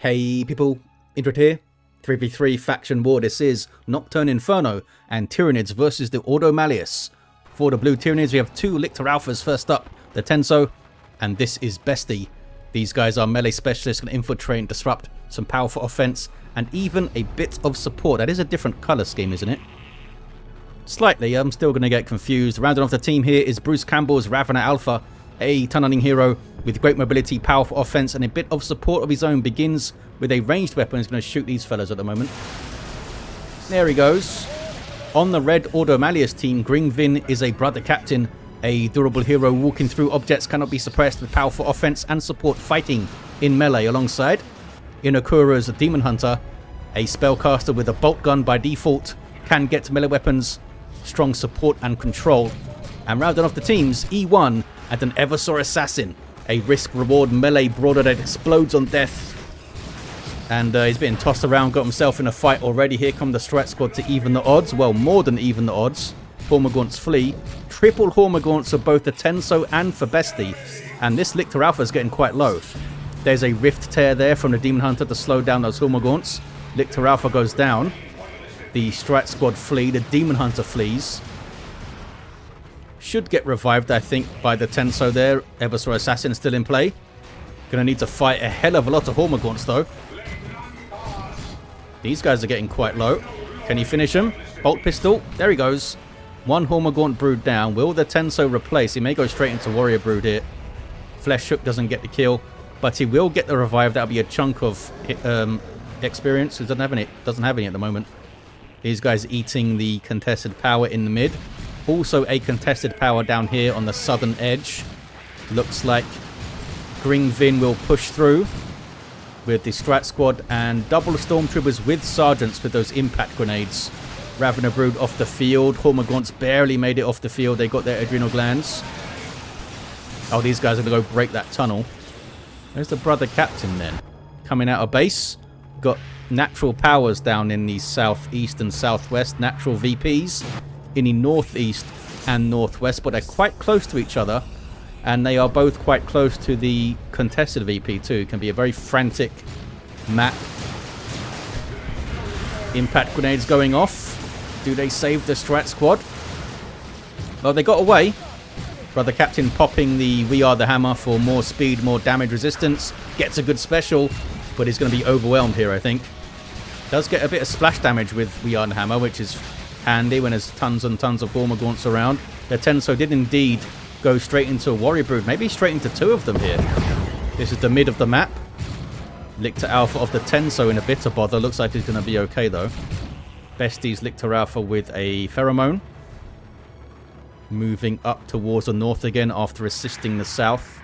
Hey people, Indrid here. 3v3 faction war. This is Nocturne Inferno and Tyranids versus the Ordo Malleus. For the blue Tyranids, we have two Lictor Alphas. First up, the Tenso, and this is Bestie. These guys are melee specialists, can infiltrate and disrupt, some powerful offense, and even a bit of support. That is a different color scheme, isn't it? Slightly, I'm still going to get confused. Rounding off the team here is Bruce Campbell's Ravener Alpha, a tunneling hero with great mobility, powerful offense, and a bit of support of his own. Begins with a ranged weapon. He's going to shoot these fellas at the moment. There he goes. On the red Ordo Malleus team, Gringvin is a brother captain, a durable hero walking through objects, cannot be suppressed, with powerful offense and support, fighting in melee alongside Inokura's Daemonhunter, a spellcaster with a bolt gun by default, can get to melee weapons, strong support and control. And rounding off the teams, E1 and an Eversor assassin, a risk-reward melee brawler that explodes on death. And he's being tossed around, got himself in a fight already. Here come the strat squad to even the odds. Well, more than even the odds. Hormagaunts flee. Triple Hormagaunts for both the Tenso and for Bestie. And this Lictor Alpha is getting quite low. There's a rift tear there from the Daemonhunter to slow down those Hormagaunts. Lictor Alpha goes down. The strat squad flee. The Daemonhunter flees. Should get revived, I think, by the Tenso there. Eversor assassin still in play. Gonna need to fight a hell of a lot of Hormagaunts though. These guys are getting quite low. Can he finish him? Bolt pistol. There he goes. One Hormagaunt brood down. Will the Tenso replace? He may go straight into warrior brood here. Flesh Hook doesn't get the kill, but he will get the revive. That'll be a chunk of experience. He doesn't have any at the moment. These guys eating the contested power in the mid. Also a contested power down here on the southern edge. Looks like Gringvin will push through with the strat squad and double stormtroopers with sergeants with those impact grenades. Ravener brood off the field. Hormagaunts barely made it off the field. They got their adrenal glands. Oh, these guys are going to go break that tunnel. There's the brother captain then. Coming out of base. Got natural powers down in the southeast and southwest. Natural VPs in the northeast and northwest, but they're quite close to each other, and they are both quite close to the contested VP too. It can be a very frantic map. Impact grenades going off. Do they save the strat squad? Well, they got away. Brother captain popping the We Are the Hammer for more speed, more damage resistance. Gets a good special, but he's going to be overwhelmed here, I think. Does get a bit of splash damage with We Are the Hammer, which is handy when there's tons and tons of Hormagaunts around. The Tenso did indeed go straight into a warrior brood, maybe straight into two of them here. This is the mid of the map. Lictor Alpha of the Tenso in a bit of bother. Looks like he's going to be okay though. Bestie's Lictor Alpha with a pheromone. Moving up towards the north again after assisting the south.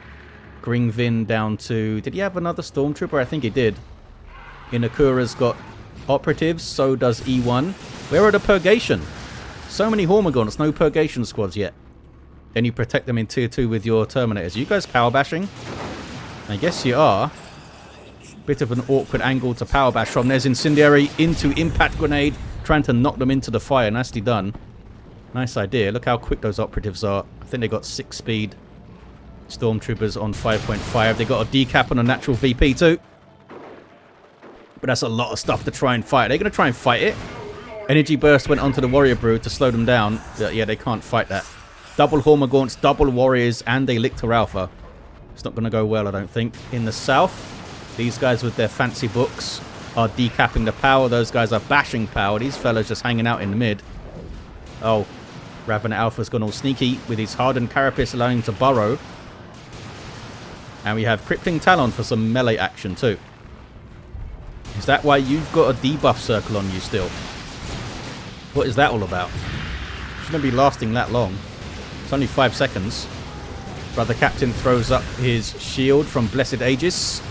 Gringvin down to... Did he have another stormtrooper? I think he did. Inokura's got operatives, so does E1. Where are the purgation? So many Hormagaunts, no purgation squads yet. Then you protect them in tier 2 with your Terminators. Are you guys power bashing? I guess you are. Bit of an awkward angle to power bash from. There's Incendiary into Impact Grenade, trying to knock them into the fire. Nicely done. Nice idea. Look how quick those operatives are. I think they got 6 speed. Stormtroopers on 5.5. They got a decap on a natural VP too. But that's a lot of stuff to try and fight. Are they going to try and fight it? Energy Burst went onto the Warrior Brood to slow them down. Yeah, they can't fight that. Double Hormagaunts, double Warriors, and a Lictor Alpha. It's not going to go well, I don't think. In the south, these guys with their fancy books are decapping the power. Those guys are bashing power. These fellas just hanging out in the mid. Oh, Ravener Alpha's gone all sneaky with his hardened carapace allowing him to burrow. And we have Crippling Talon for some melee action too. Is that why you've got a debuff circle on you still? What is that all about? Shouldn't be lasting that long. It's only 5 seconds. Brother Captain throws up his shield from Blessed Aegis.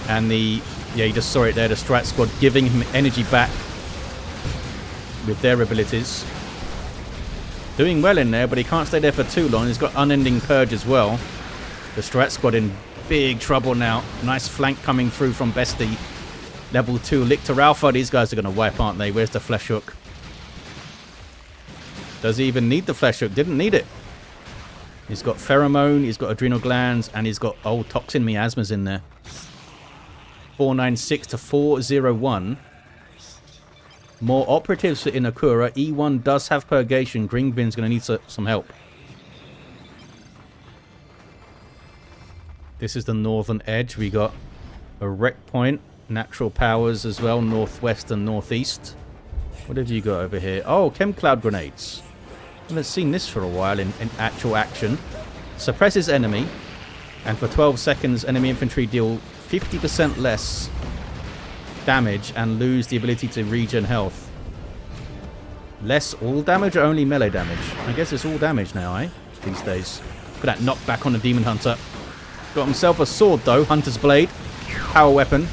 And yeah, you just saw it there, the strat squad giving him energy back with their abilities. Doing well in there, but he can't stay there for too long. He's got unending purge as well. The strat squad in big trouble now. Nice flank coming through from Bestie. Level 2 Lictor Alpha. These guys are going to wipe, aren't they? Where's the Flesh Hook? Does he even need the Flesh Hook? Didn't need it. He's got pheromone, he's got adrenal glands, and he's got old toxin miasmas in there. 496 to 401. More operatives for Inakura. E1 does have purgation. Gringvin's going to need some help. This is the northern edge. We got a wreck point. Natural powers as well. Northwest and northeast. What have you got over here? Oh, chem cloud grenades. I haven't seen this for a while in actual action. Suppresses enemy. And for 12 seconds, enemy infantry deal 50% less damage and lose the ability to regen health. Less all damage or only melee damage? I guess it's all damage now, eh? These days. Look at that knockback on the Daemonhunter. Got himself a sword though, Hunter's Blade. Power weapon.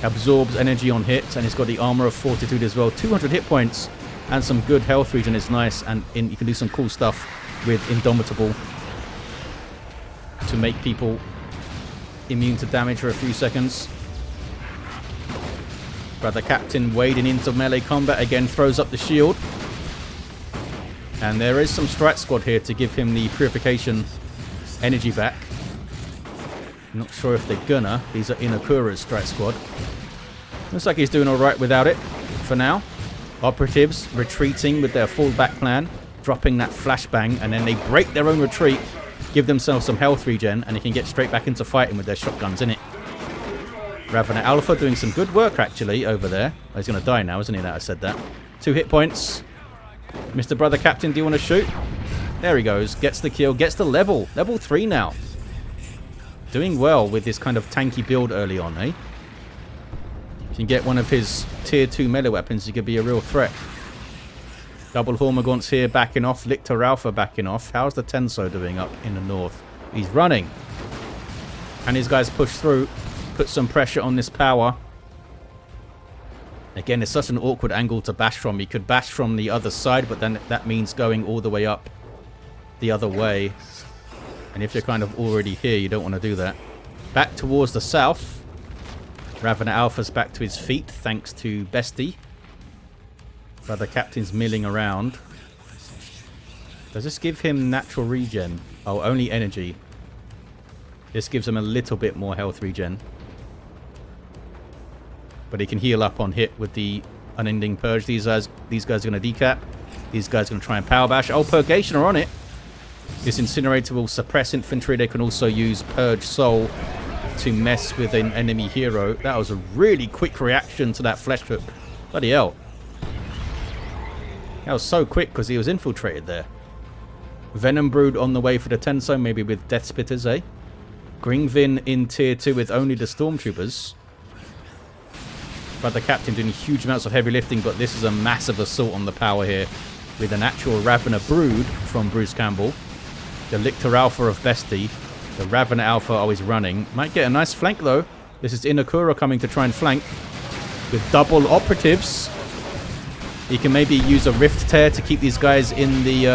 Absorbs energy on hit, and it's got the armor of fortitude as well. 200 hit points and some good health regen is nice, and you can do some cool stuff with Indomitable to make people immune to damage for a few seconds. Brother Captain wading into melee combat again, throws up the shield. And there is some Strat Squad here to give him the purification energy back. Not sure if they're gonna. These are Inakura's Strat Squad. Looks like he's doing alright without it for now. Operatives retreating with their fallback plan, dropping that flashbang, and then they break their own retreat, give themselves some health regen, and they can get straight back into fighting with their shotguns in it. Ravener Alpha doing some good work actually over there. Oh, he's going to die now, isn't he, that I said that. 2 hit points. Mr. Brother Captain, do you want to shoot? There he goes. Gets the kill. Gets the level. Level 3 now. Doing well with this kind of tanky build early on, eh? If you can get one of his tier 2 melee weapons, he could be a real threat. Double Hormagaunts here backing off. Lictor Alpha backing off. How's the Tenso doing up in the north? He's running. And these guys push through. Put some pressure on this power. Again, it's such an awkward angle to bash from. You could bash from the other side, but then that means going all the way up the other way. And if you're kind of already here, you don't want to do that. Back towards the south. Ravener Alpha's back to his feet, thanks to Bestie. Brother Captain's milling around. Does this give him natural regen? Oh, only energy. This gives him a little bit more health regen. But he can heal up on hit with the unending purge. These guys are going to decap. These guys are going to try and power bash. Oh, purgation are on it. This incinerator will suppress infantry. They can also use purge soul to mess with an enemy hero. That was a really quick reaction to that flesh hook. Bloody hell. That was so quick because he was infiltrated there. Venom Brood on the way for the Tenso, maybe with Death Spitters, eh? Gringvin in tier 2 with only the Stormtroopers. Brother Captain doing huge amounts of heavy lifting, but this is a massive assault on the power here with an actual Ravener Brood from Bruce Campbell. The Lictor Alpha of Bestie. The Ravener Alpha always running. Might get a nice flank though. This is Inakura coming to try and flank with double operatives. He can maybe use a Rift Tear to keep these guys in the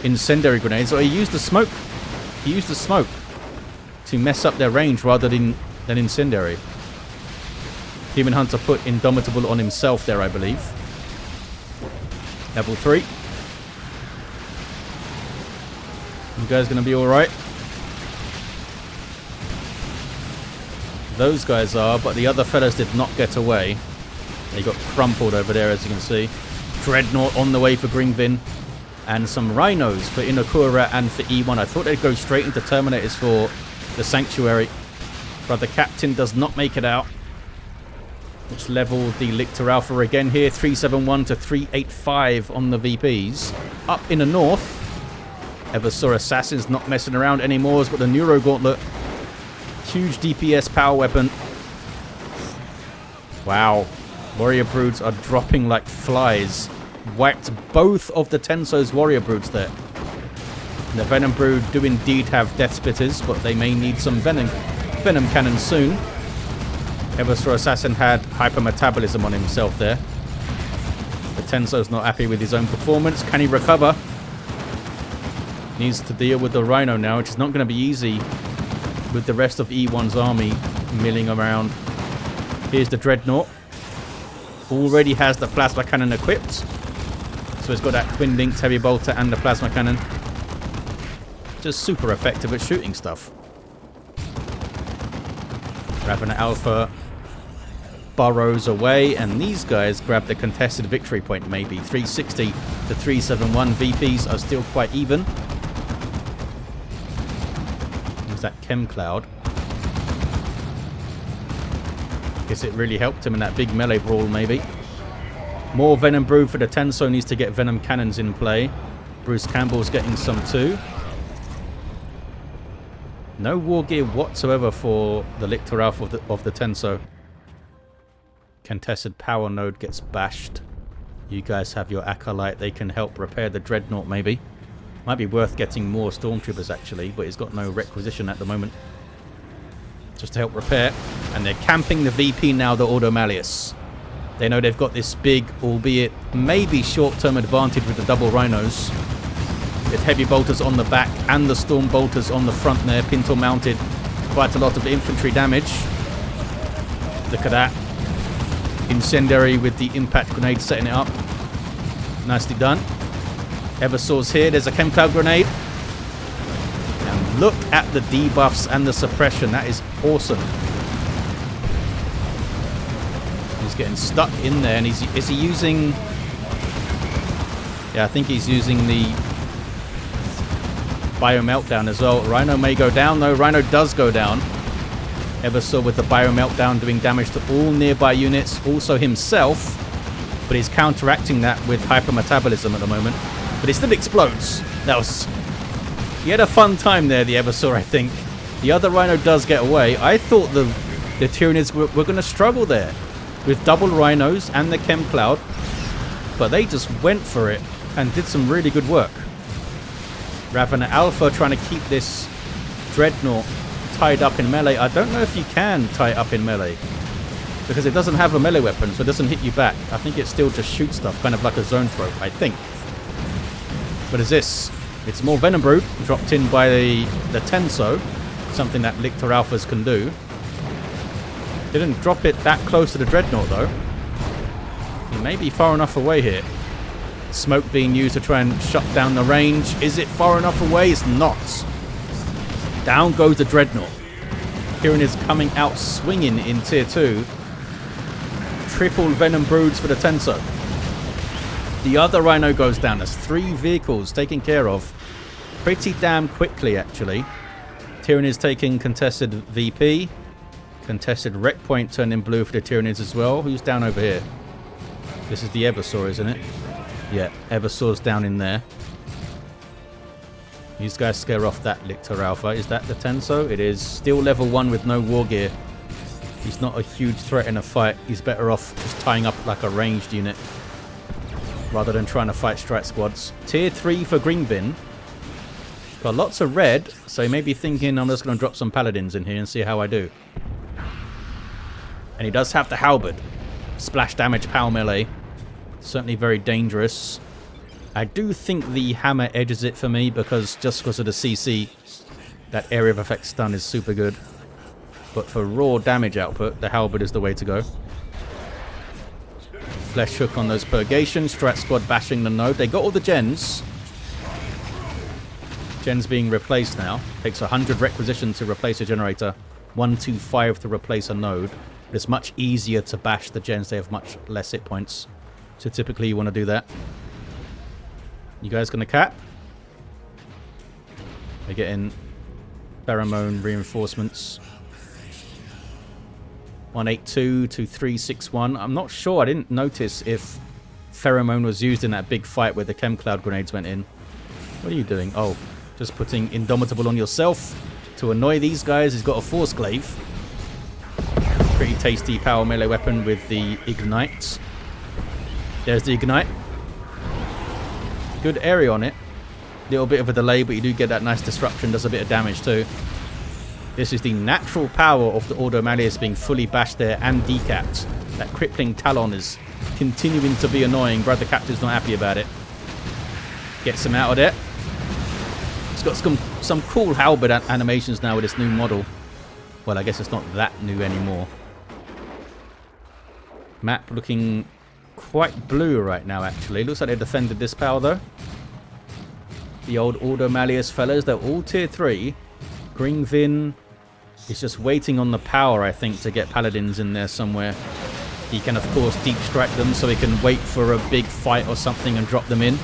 incendiary grenades. Or he used the smoke. He used the smoke to mess up their range rather than incendiary. Daemonhunter put Indomitable on himself there, I believe. Level 3. You guys gonna be alright? Those guys are, but the other fellas did not get away. They got crumpled over there, as you can see. Dreadnought on the way for Gringvin. And some Rhinos for Inakura and for E1. I thought they'd go straight into Terminators for the Sanctuary. Brother Captain does not make it out. Which leveled the Lictor Alpha again here. 371 to 385 on the VPs. Up in the north. Eversor Assassin's not messing around anymore. He's got the Neuro Gauntlet. Huge DPS power weapon. Wow. Warrior Broods are dropping like flies. Whacked both of the Tenso's Warrior Broods there. The Venom Brood do indeed have Death Spitters, but they may need some Venom Cannon soon. Eversor Assassin had hypermetabolism on himself there. The Tenso's not happy with his own performance. Can he recover? Needs to deal with the Rhino now, which is not going to be easy with the rest of E1's army milling around. Here's the Dreadnought. Already has the Plasma Cannon equipped. So it's got that twin-linked heavy bolter and the Plasma Cannon. Just super effective at shooting stuff. Ravener Alpha burrows away, and these guys grab the contested victory point maybe. 360 to 371. VPs are still quite even. There's that Chem Cloud. Guess it really helped him in that big melee brawl maybe. More Venom Brood for the Tenso. Needs to get Venom Cannons in play. Bruce Campbell's getting some too. No war gear whatsoever for the Lictor Alpha of the Tenso. Contested power node gets bashed. You guys have your Acolyte. They can help repair the Dreadnought maybe. Might be worth getting more Stormtroopers actually, but he's got no requisition at the moment. Just to help repair. And they're camping the VP now, the Ordo Malleus. They know they've got this big, albeit maybe short-term advantage with the double rhinos. With heavy bolters on the back and the storm bolters on the front there, pintle mounted. Quite a lot of infantry damage. Look at that. Incendiary with the impact grenade setting it up. Nicely done. Eversor's here. There's a Chem Cloud grenade. And look at the debuffs and the suppression. That is awesome. He's getting stuck in there. And is he using... Yeah, I think he's using the Bio Meltdown as well. Rhino may go down though. Rhino does go down. Eversor with the Bio Meltdown doing damage to all nearby units. Also himself. But he's counteracting that with hypermetabolism at the moment. But it still explodes. That was... He had a fun time there, the Eversor, I think. The other Rhino does get away. I thought the Tyranids were going to struggle there. With double Rhinos and the Chem Cloud. But they just went for it. And did some really good work. Ravener Alpha trying to keep this Dreadnought tied up in melee. I don't know if you can tie it up in melee. Because it doesn't have a melee weapon, so it doesn't hit you back. I think it still just shoots stuff, kind of like a zone throw, I think. But is this? It's more Venom Brood, dropped in by the Tenso. Something that Lictor Alphas can do. Didn't drop it that close to the Dreadnought, though. He may be far enough away here. Smoke being used to try and shut down the range. Is it far enough away? It's not. Down goes the Dreadnought. Tyranids coming out swinging in Tier 2. Triple Venom Broods for the Tenso. The other Rhino goes down. There's 3 vehicles taken care of pretty damn quickly, actually. Tyranids taking contested VP. Contested Rec Point turning blue for the Tyranids as well. Who's down over here? This is the Eversor, isn't it? Yeah, Eversor's down in there. These guys scare off that Lictor Alpha. Is that the Tenso? It is. Still level 1 with no war gear. He's not a huge threat in a fight. He's better off just tying up like a ranged unit rather than trying to fight strike squads. Tier 3 for Gringvin. Got lots of red, so he may be thinking I'm just going to drop some paladins in here and see how I do. And he does have the halberd. Splash damage, power melee. Certainly very dangerous. I do think the hammer edges it for me because of the CC, that area of effect stun is super good. But for raw damage output, the halberd is the way to go. Flesh hook on those purgations. Strat squad bashing the node. They got all the gens. Gens being replaced now. Takes 100 requisition to replace a generator. 125 to replace a node. It's much easier to bash the gens. They have much less hit points. So typically you want to do that. You guys gonna cap? They're getting pheromone reinforcements. 182 to 361. I'm not sure. I didn't notice if pheromone was used in that big fight where the Chem Cloud grenades went in. What are you doing? Oh, just putting Indomitable on yourself to annoy these guys. He's got a Force Glaive. Pretty tasty power melee weapon with the Ignite. There's the Ignite. Good area on it. Little bit of a delay, but you do get that nice disruption. Does a bit of damage too. This is the natural power of the Ordo Malleus being fully bashed there and decapped. That crippling Talon is continuing to be annoying. Brother Captain's not happy about it. Gets him out of there. It's got some cool halberd animations now with this new model. Well, I guess it's not that new anymore. Map looking quite blue right now, actually. Looks like they defended this power, though. The old Ordo Malleus fellas, they're all tier 3. Gringvin, He's just waiting on the power, I think, to get paladins in there somewhere. He can, of course, deep strike them so he can wait for a big fight or something and drop them in.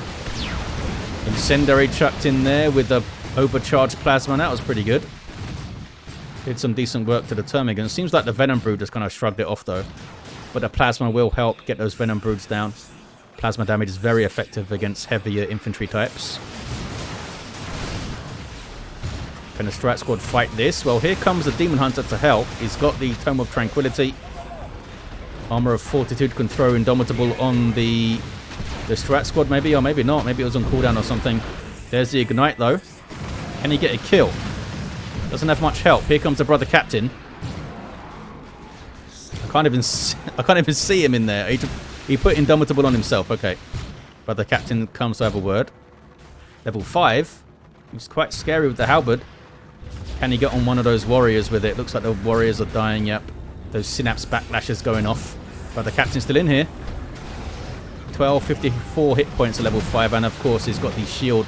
Incendiary chucked in there with the overcharged plasma. That was pretty good. Did some decent work to the Termagant. Seems like the Venom Brood just kind of shrugged it off, though. But the plasma will help get those Venom Broods down. Plasma damage is very effective against heavier infantry types. Can the Strat Squad fight this? Well, here comes the Daemonhunter to help. He's got the Tome of Tranquility. Armor of Fortitude can throw Indomitable on the Strat Squad, maybe, or maybe not. Maybe it was on cooldown or something. There's the Ignite, though. Can he get a kill? Doesn't have much help. Here comes the Brother Captain. I can't even see him in there. He put Indomitable on himself. Okay. Brother Captain comes to have a word. Level 5. He's quite scary with the halberd. Can he get on one of those warriors with it? Looks like the warriors are dying, yep. Those synapse backlashes going off. But the captain's still in here. 1254 hit points at level 5. And of course he's got the shield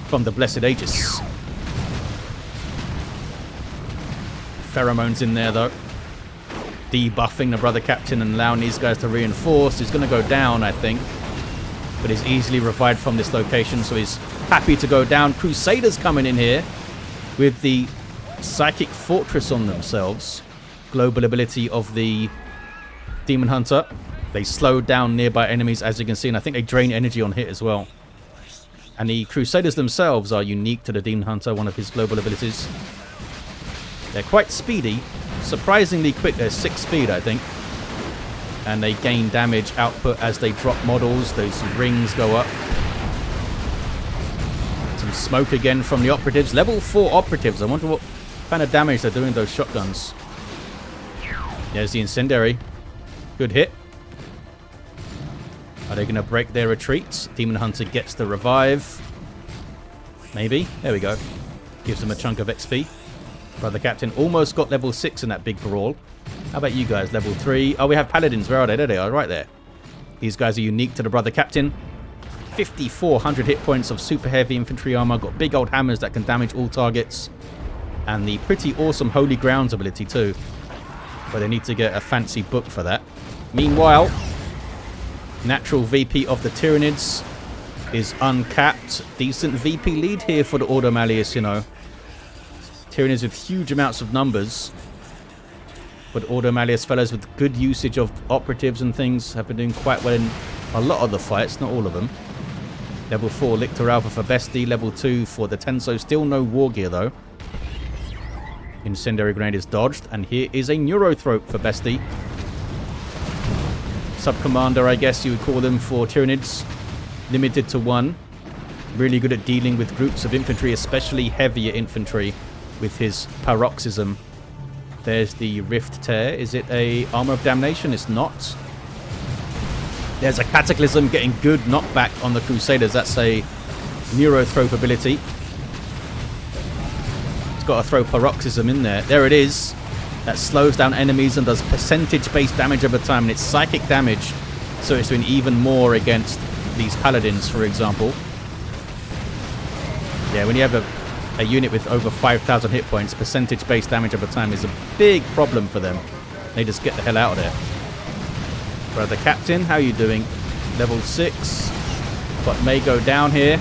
from the Blessed Aegis. Pheromones in there though. Debuffing the Brother Captain and allowing these guys to reinforce. He's going to go down, I think. But he's easily revived from this location, so he's happy to go down. Crusaders coming in here with the Psychic Fortress on themselves. Global ability of the Daemonhunter. They slow down nearby enemies, as you can see, and I think they drain energy on hit as well. And the Crusaders themselves are unique to the Daemonhunter, one of his global abilities. They're quite speedy, surprisingly quick. They're 6 speed, I think. And they gain damage output as they drop models. Those rings go up. Some smoke again from the operatives. Level 4 operatives. I wonder what kind of damage they're doing those shotguns. There's the incendiary. Good hit. Are they going to break their retreats? Daemonhunter gets the revive. Maybe. There we go. Gives them a chunk of XP. Brother Captain almost got level 6 in that big brawl. How about you guys? Level 3. Oh, we have paladins. Where are they? There they are, right there. These guys are unique to the Brother Captain. 5,400 hit points of super heavy infantry armor. Got big old hammers that can damage all targets. And the pretty awesome Holy Grounds ability too. But they need to get a fancy book for that. Meanwhile, natural VP of the Tyranids is uncapped. Decent VP lead here for the Ordo Malleus, you know. Tyranids with huge amounts of numbers. But Ordo Malleus fellows with good usage of operatives and things have been doing quite well in a lot of the fights, not all of them. Level 4 Lictor Alpha for Bestie. Level 2 for the Tenso. Still no war gear though. Incendiary Grenade is dodged. And here is a Neurothrope for Bestie. Sub-Commander, I guess you would call them, for Tyranids. Limited to 1. Really good at dealing with groups of infantry, especially heavier infantry, with his Paroxysm. There's the Rift Tear. Is it a Armor of Damnation? It's not. There's a Cataclysm getting good knockback on the Crusaders. That's a Neurothrope ability. It's got to throw Paroxysm in there. There it is. That slows down enemies and does percentage-based damage over time. And it's psychic damage, so it's doing even more against these Paladins, for example. Yeah, when you have a unit with over 5,000 hit points, percentage-based damage over time is a big problem for them. They just get the hell out of there. Brother Captain, how are you doing? Level 6, but may go down here.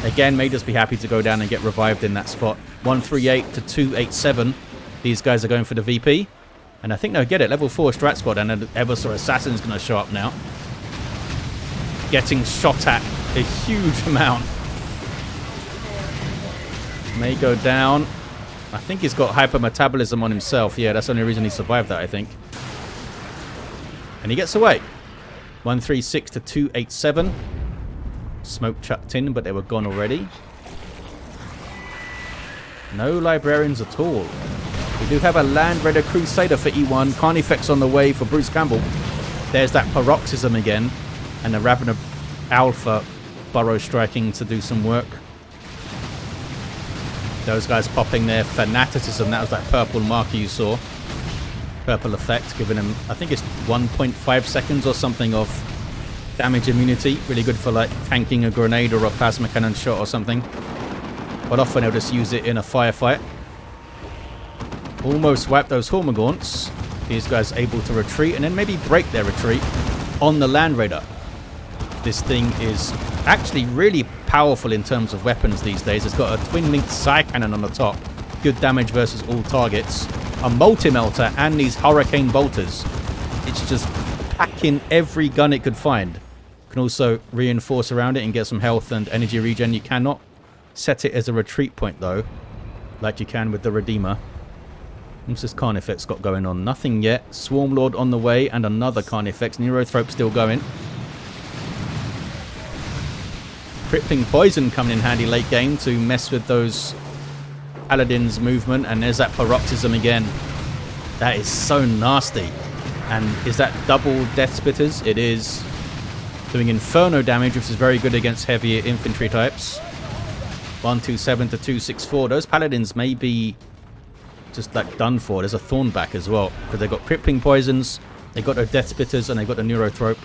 Again, may just be happy to go down and get revived in that spot. 138 to 287. These guys are going for the VP. And I think they'll get it. Level 4 Strat Squad, and an Eversor Assassin's going to show up now. Getting shot at a huge amount. May go down. I think he's got hypermetabolism on himself. Yeah, that's the only reason he survived that, I think. And he gets away. 136 to 287. Smoke chucked in, but they were gone already. No librarians at all. We do have a Land Raider Crusader for E1. Carnifex on the way for Bruce Campbell. There's that Paroxysm again. And the Ravener Alpha burrow striking to do some work. Those guys popping their Fanaticism. That was that purple marker you saw. Purple effect, giving them, I think it's 1.5 seconds or something of damage immunity. Really good for like tanking a grenade or a plasma cannon shot or something. But often they'll just use it in a firefight. Almost wipe those Hormagaunts. These guys able to retreat and then maybe break their retreat on the Land Raider. This thing is actually really powerful in terms of weapons these days. It's got a twin-linked Psy Cannon on the top. Good damage versus all targets. A multi-melter and these Hurricane Bolters. It's just packing every gun it could find. Can also reinforce around it and get some health and energy regen. You cannot set it as a retreat point though, like you can with the Redeemer. What's this Carnifex got going on? Nothing yet. Swarmlord on the way and another Carnifex. Neurothrope still going. Crippling Poison coming in handy late game to mess with those Paladins' movement. And there's that Paroxysm again. That is so nasty. And is that double Death Spitters? It is. Doing Inferno damage, which is very good against heavier infantry types. 127 to 264. Those Paladins may be just like done for. There's a Thornback as well, because they've got Crippling Poisons, they've got their Death Spitters, and they've got the Neurothrope.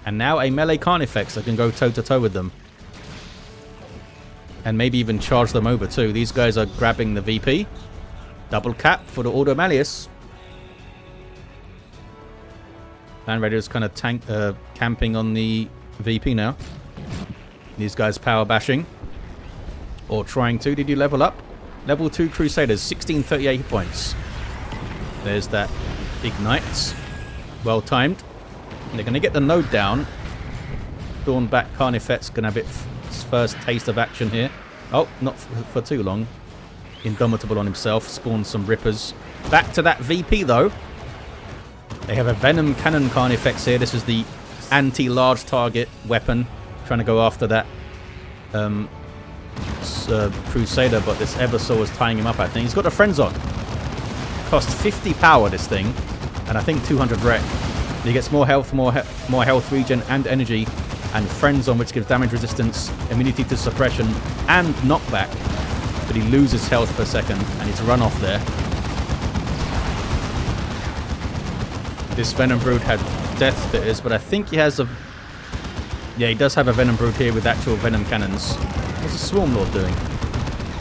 And now a melee Carnifex that can go toe-to-toe with them. And maybe even charge them over too. These guys are grabbing the VP. Double cap for the Ordo Malleus. Land Raiders kind of camping on the VP now. These guys power bashing. Or trying to. Did you level up? Level 2 Crusaders, 1638 points. There's that Ignite. Well timed. And they're going to get the node down. Thornback Carnifex going to have its first taste of action here. Oh, not for too long. Indomitable on himself. Spawns some Rippers. Back to that VP though. They have a Venom Cannon Carnifex here. This is the anti-large target weapon. Trying to go after that Crusader, but this Eversor is tying him up, I think. He's got a Friends on. Costs 50 power, this thing, and I think 200 rec. He gets more health, more health regen and energy, and Friends on, which gives damage resistance, immunity to suppression, and knockback. But he loses health per second, and he's run off there. This Venom Brood had Death Spitters, but I think he has a... Yeah, he does have a Venom Brood here with actual Venom Cannons. What's the Swarmlord doing?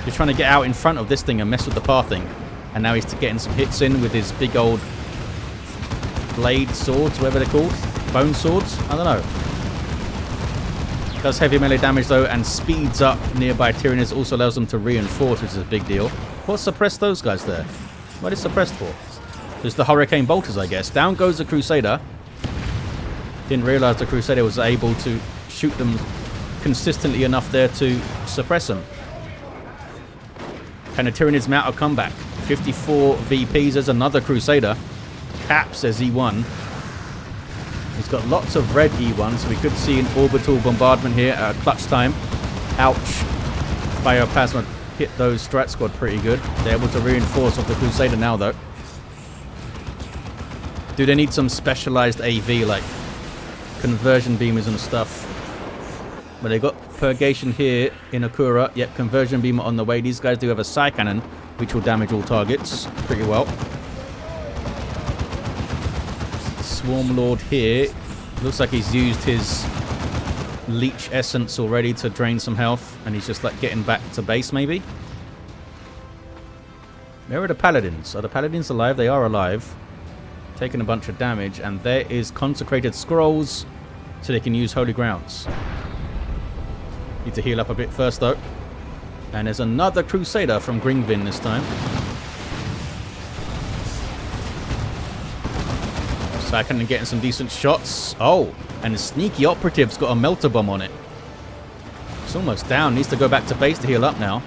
He's trying to get out in front of this thing and mess with the pathing. And now he's getting some hits in with his big old blade swords, whatever they're called. Bone swords? I don't know. Does heavy melee damage though and speeds up nearby Tyranids. Also allows them to reinforce, which is a big deal. What suppressed those guys there? What is suppressed for? Just the Hurricane Bolters, I guess. Down goes the Crusader. Didn't realise the Crusader was able to shoot them consistently enough there to suppress them. Can the Tyranids mount a comeback? 54 VPs. There's another Crusader. Caps as E1. He's got lots of red E1, so we could see an orbital bombardment here at a clutch time. Ouch. Bioplasma hit those Strat Squad pretty good. They're able to reinforce off the Crusader now, though. Do they need some specialized AV, like conversion beamers and stuff? But they got Purgation here in Akura. Yep, conversion beamer on the way. These guys do have a Psy Cannon, which will damage all targets pretty well. Swarmlord here. Looks like he's used his Leech Essence already to drain some health. And he's just like getting back to base maybe. Where are the Paladins? Are the Paladins alive? They are alive. Taking a bunch of damage. And there is Consecrated Scrolls. So they can use Holy Grounds. Need to heal up a bit first though. And there's another Crusader from Gringvin this time. So I can getting some decent shots. Oh, and the sneaky operative's got a melter bomb on it. It's almost down. Needs to go back to base to heal up now.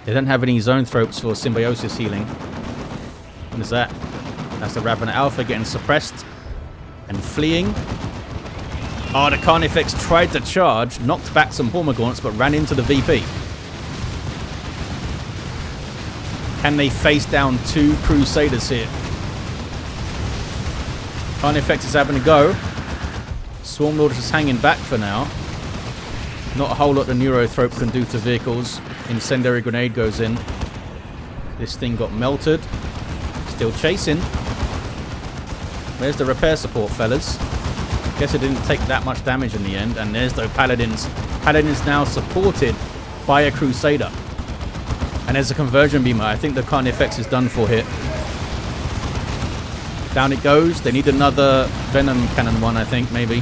They don't have any zone thropes for symbiosis healing. What is that? That's the Ravener Alpha getting suppressed and fleeing. Oh, the Carnifex tried to charge, knocked back some Hormagaunts, but ran into the VP. Can they face down two Crusaders here? Carnifex is having a go. Swarmlord is just hanging back for now. Not a whole lot the Neurothrope can do to vehicles. Incendiary Grenade goes in. This thing got melted. Still chasing. Where's the repair support, fellas? Guess it didn't take that much damage in the end. And there's the Paladins. Paladins now supported by a Crusader. And there's a conversion beamer. I think the Carnifex is done for here. Down it goes. They need another Venom Cannon one, I think, maybe.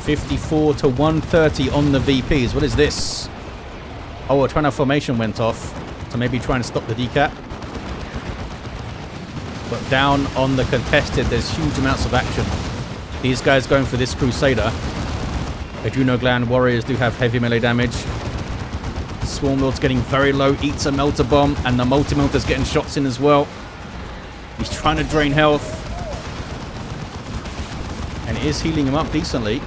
54 to 130 on the VPs. What is this? Oh, a Turner formation went off. So maybe trying to stop the decap. But down on the contested, there's huge amounts of action. These guys going for this Crusader. Adrenal Gland Warriors do have heavy melee damage. Swarmlord's getting very low, eats a Melter Bomb, and the Multi-Melter's getting shots in as well. He's trying to drain health. And it is healing him up decently.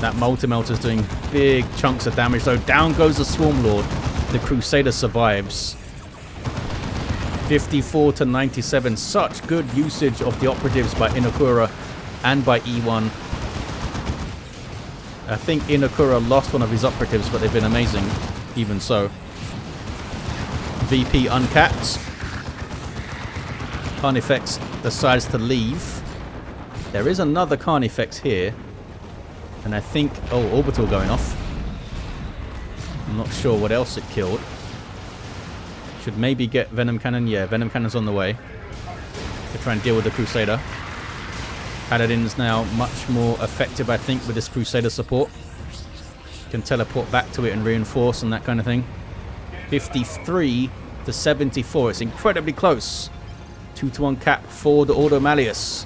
That Multi-Melter's doing big chunks of damage, though. Down goes the Swarmlord. The Crusader survives. 54 to 97. Such good usage of the operatives by Inokura and by E1. I think Inokura lost one of his operatives, but they've been amazing, even so. VP uncapped. Carnifex decides to leave. There is another Carnifex here. And I think... Oh, Orbital going off. I'm not sure what else it killed. Should maybe get Venom Cannon. Yeah, Venom Cannon's on the way. To try and deal with the Crusader. Paladin's now much more effective, I think, with this Crusader support. Can teleport back to it and reinforce and that kind of thing. 53 to 74. It's incredibly close. 2-to-1 cap for the Ordo Malleus.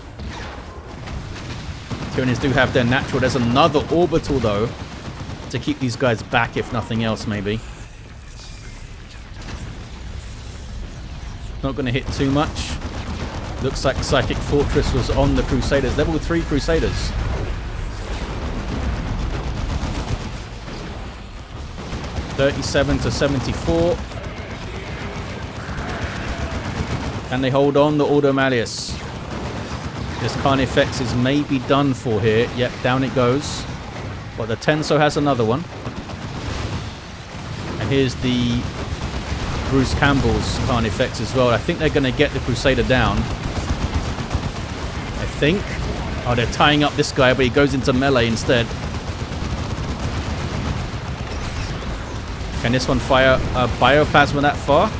Tyranids do have their natural. There's another Orbital, though, to keep these guys back, if nothing else, maybe. Not going to hit too much. Looks like Psychic Fortress was on the Crusaders. Level 3 Crusaders. $37 to 74. Can they hold on? The Ordo Malleus. This Carnifex is maybe done for here. Yep, down it goes. But the Tenso has another one. And here's the Bruce Campbell's Carnifex as well. I think they're going to get the Crusader down. I think. Oh, they're tying up this guy, but he goes into melee instead. Can this one fire a Bioplasma that far?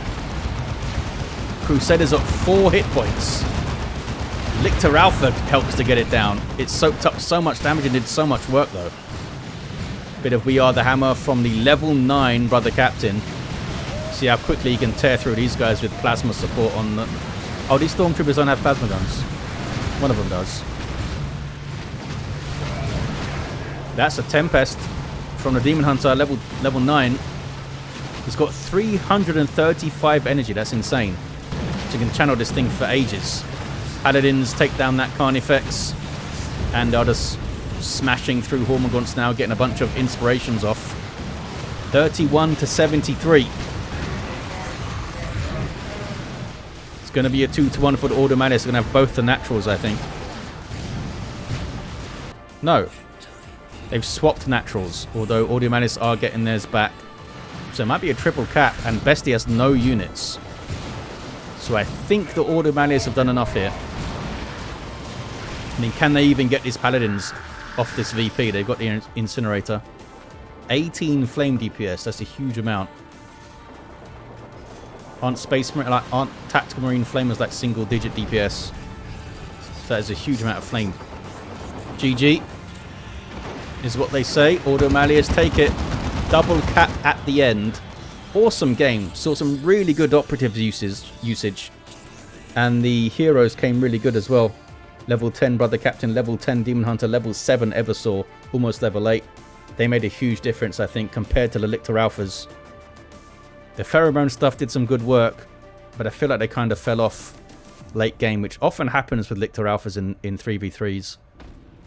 Crusader's at 4 hit points. Lictor Alpha helps to get it down. It soaked up so much damage and did so much work, though. Bit of We Are the Hammer from the level 9 Brother Captain. See how quickly he can tear through these guys with plasma support on the... Oh, these Stormtroopers don't have plasma guns. One of them does. That's a Tempest from the Daemonhunter, level 9. He's got 335 energy. That's insane. So you can channel this thing for ages. Paladins take down that Carnifex. And they're just smashing through Hormagaunts now, getting a bunch of inspirations off. 31 to 73. It's going to be a 2-to-1 for the Ordo Malleus. They're going to have both the naturals, I think. No. They've swapped naturals, although Ordo Malleus are getting theirs back. So it might be a triple cap, and Bestie has no units. So I think the Ordo Malleus have done enough here. I mean, can they even get these Paladins off this VP? They've got the Incinerator. 18 flame DPS. That's a huge amount. Aren't Tactical Marine Flamers like single-digit DPS? So that is a huge amount of flame. GG is what they say. Ordo Malleus take it. Double cap at the end. Awesome game. Saw some really good operative usage. And the heroes came really good as well. Level 10 Brother Captain, level 10 Daemonhunter, level 7 Eversor, almost level 8. They made a huge difference, I think, compared to the Lictor Alphas. The Pheromone stuff did some good work, but I feel like they kind of fell off late game, which often happens with Lictor Alphas in 3v3s.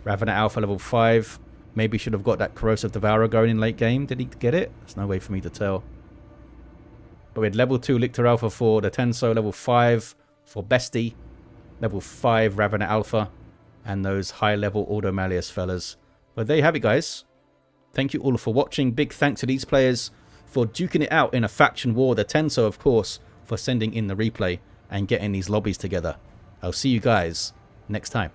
Ravenous Alpha level 5. Maybe should have got that Corrosive Devourer going in late game. Did he get it? There's no way for me to tell. But we had level 2 Lictor Alpha for the Tenso, level 5 for Bestie, level 5 Ravenous Alpha, and those high-level Ordo Malleus fellas. But there you have it, guys. Thank you all for watching. Big thanks to these players for duking it out in a faction war. The Tenso, of course, for sending in the replay and getting these lobbies together. I'll see you guys next time.